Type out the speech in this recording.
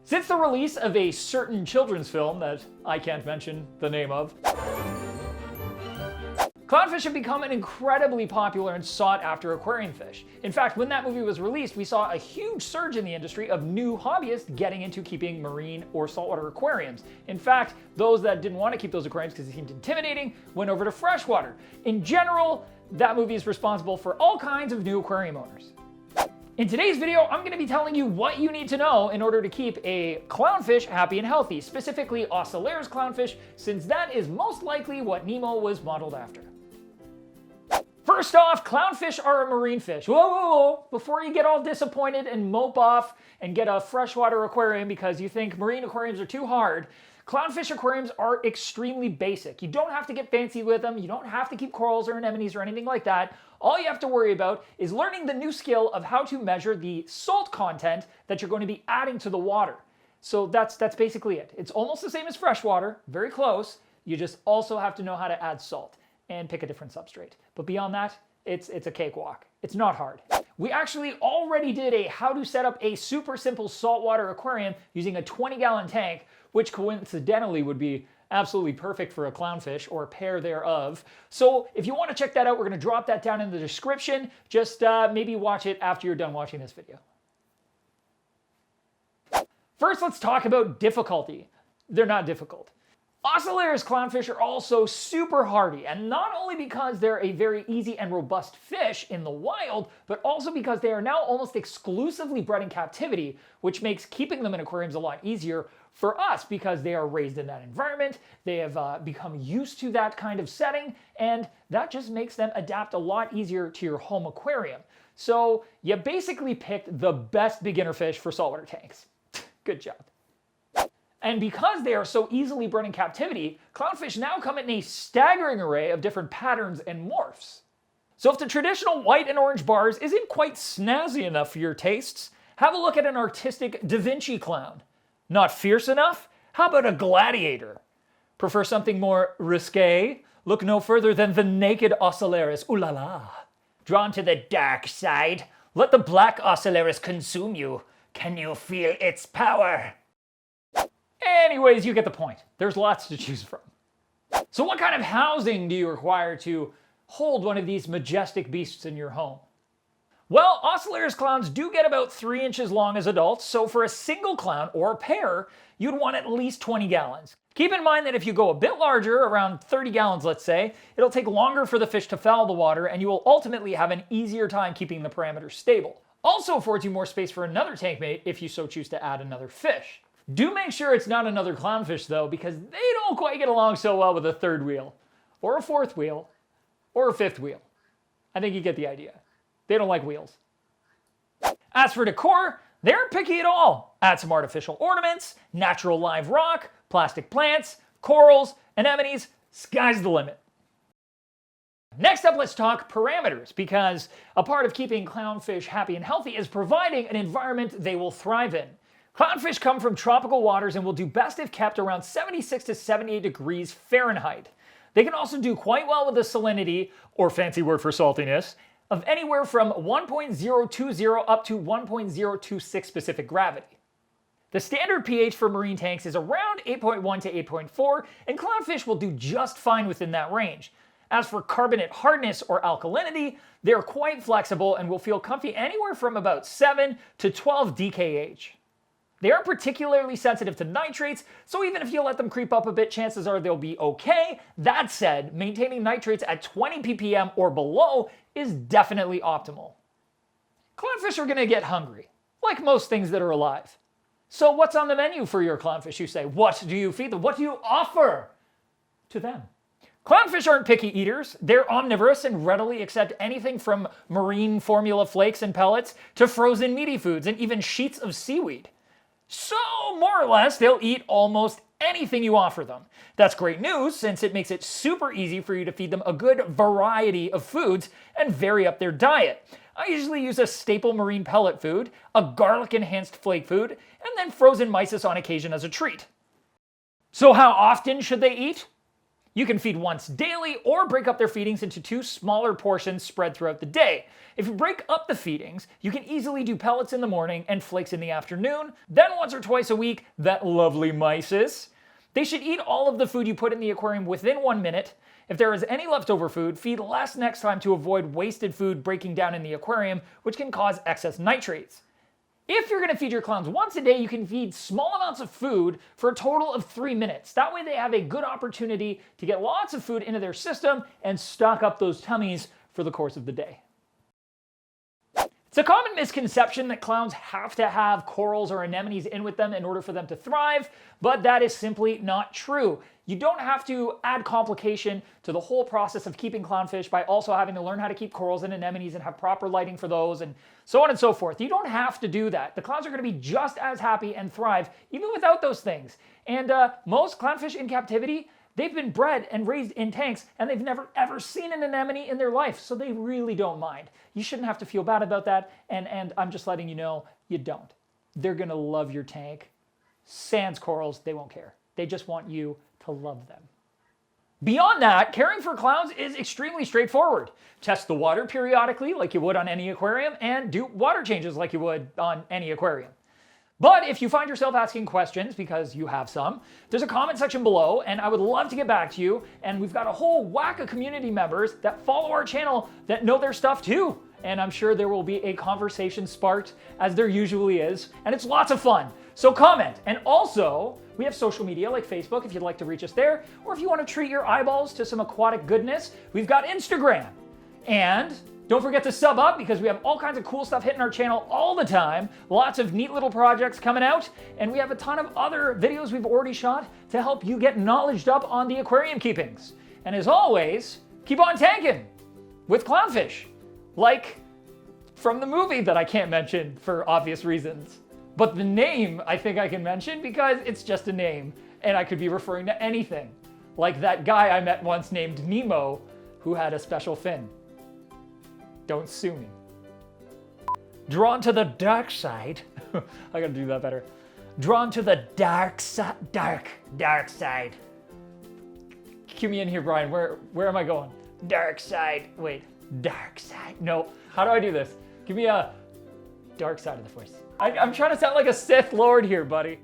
Since the release of a certain children's film that I can't mention the name of, clownfish have become an incredibly popular and sought-after aquarium fish. In fact, when that movie was released, we saw a huge surge in the industry of new hobbyists getting into keeping marine or saltwater aquariums. In fact, those that didn't want to keep those aquariums because they seemed intimidating went over to freshwater. In general, that movie is responsible for all kinds of new aquarium owners. In today's video, I'm going to be telling you what you need to know in order to keep a clownfish happy and healthy, specifically Ocellaris clownfish, since that is most likely what Nemo was modeled after. First off, clownfish are a marine fish. Whoa, whoa, whoa. Before you get all disappointed and mope off and get a freshwater aquarium because you think marine aquariums are too hard, clownfish aquariums are extremely basic. You don't have to get fancy with them. You don't have to keep corals or anemones or anything like that. All you have to worry about is learning the new skill of how to measure the salt content that you're going to be adding to the water. So that's basically it. It's almost the same as freshwater, very close. You just also have to know how to add salt and pick a different substrate. But beyond that, it's a cakewalk. It's not hard. We actually already did a how to set up a super simple saltwater aquarium using a 20-gallon tank, which coincidentally would be absolutely perfect for a clownfish or a pair thereof. So if you want to check that out, we're going to drop that down in the description. Just maybe watch it after you're done watching this video. First, let's talk about difficulty. They're not difficult. Ocellaris clownfish are also super hardy, and not only because they're a very easy and robust fish in the wild, but also because they are now almost exclusively bred in captivity, which makes keeping them in aquariums a lot easier for us because they are raised in that environment, they have become used to that kind of setting, and that just makes them adapt a lot easier to your home aquarium. So you basically picked the best beginner fish for saltwater tanks. Good job. And because they are so easily bred in captivity, clownfish now come in a staggering array of different patterns and morphs. So if the traditional white and orange bars isn't quite snazzy enough for your tastes, have a look at an artistic Da Vinci clown. Not fierce enough? How about a gladiator? Prefer something more risque? Look no further than the naked Ocellaris, ooh la la. Drawn to the dark side? Let the black Ocellaris consume you. Can you feel its power? Anyways, you get the point. There's lots to choose from. So what kind of housing do you require to hold one of these majestic beasts in your home? Well, Ocellaris clowns do get about 3 inches long as adults, so for a single clown or a pair, you'd want at least 20 gallons. Keep in mind that if you go a bit larger, around 30 gallons let's say, it'll take longer for the fish to foul the water and you will ultimately have an easier time keeping the parameters stable. Also affords you more space for another tank mate if you so choose to add another fish. Do make sure it's not another clownfish though, because they don't quite get along so well with a third wheel, or a fourth wheel, or a fifth wheel. I think you get the idea. They don't like wheels. As for decor, they aren't picky at all. Add some artificial ornaments, natural live rock, plastic plants, corals, anemones, sky's the limit. Next up, let's talk parameters, because a part of keeping clownfish happy and healthy is providing an environment they will thrive in. Clownfish come from tropical waters and will do best if kept around 76 to 78 degrees Fahrenheit. They can also do quite well with a salinity, or fancy word for saltiness, of anywhere from 1.020 up to 1.026 specific gravity. The standard pH for marine tanks is around 8.1 to 8.4, and clownfish will do just fine within that range. As for carbonate hardness or alkalinity, they are quite flexible and will feel comfy anywhere from about 7 to 12 DKH. They aren't particularly sensitive to nitrates, so even if you let them creep up a bit, chances are they'll be okay. That said, maintaining nitrates at 20 ppm or below is definitely optimal. Clownfish are going to get hungry, like most things that are alive. So what's on the menu for your clownfish, you say? What do you feed them? What do you offer to them? Clownfish aren't picky eaters. They're omnivorous and readily accept anything from marine formula flakes and pellets to frozen meaty foods and even sheets of seaweed. So, more or less, they'll eat almost anything you offer them. That's great news since it makes it super easy for you to feed them a good variety of foods and vary up their diet. I usually use a staple marine pellet food, a garlic-enhanced flake food, and then frozen mysis on occasion as a treat. So how often should they eat? You can feed once daily or break up their feedings into 2 smaller portions spread throughout the day. If you break up the feedings, you can easily do pellets in the morning and flakes in the afternoon, then once or twice a week, that lovely mysis. They should eat all of the food you put in the aquarium within 1 minute. If there is any leftover food, feed less next time to avoid wasted food breaking down in the aquarium, which can cause excess nitrates. If you're going to feed your clowns once a day, you can feed small amounts of food for a total of 3 minutes. That way they have a good opportunity to get lots of food into their system and stock up those tummies for the course of the day. It's a common misconception that clowns have to have corals or anemones in with them in order for them to thrive, but that is simply not true. You don't have to add complication to the whole process of keeping clownfish by also having to learn how to keep corals and anemones and have proper lighting for those and so on and so forth. You don't have to do that. The clowns are going to be just as happy and thrive even without those things. And most clownfish in captivity, they've been bred and raised in tanks, and they've never ever seen an anemone in their life, so they really don't mind. You shouldn't have to feel bad about that, and I'm just letting you know, you don't. They're gonna love your tank. Sans corals, they won't care. They just want you to love them. Beyond that, caring for clowns is extremely straightforward. Test the water periodically like you would on any aquarium, and do water changes like you would on any aquarium. But if you find yourself asking questions, because you have some, there's a comment section below, and I would love to get back to you. And we've got a whole whack of community members that follow our channel that know their stuff too. And I'm sure there will be a conversation sparked, as there usually is, and it's lots of fun. So comment. And also, we have social media like Facebook if you'd like to reach us there, or if you want to treat your eyeballs to some aquatic goodness, we've got Instagram. And don't forget to sub up, because we have all kinds of cool stuff hitting our channel all the time. Lots of neat little projects coming out, and we have a ton of other videos we've already shot to help you get knowledged up on the aquarium keepings. And as always, keep on tanking with clownfish, like from the movie that I can't mention for obvious reasons. But the name I think I can mention because it's just a name, and I could be referring to anything. Like that guy I met once named Nemo who had a special fin. Don't sue me. Drawn to the dark side. I gotta do that better. Drawn to the dark side. Dark side. Cue me in here, Brian. Where am I going? Dark side. Wait. Dark side. No. How do I do this? Give me a dark side of the force. I'm trying to sound like a Sith Lord here, buddy.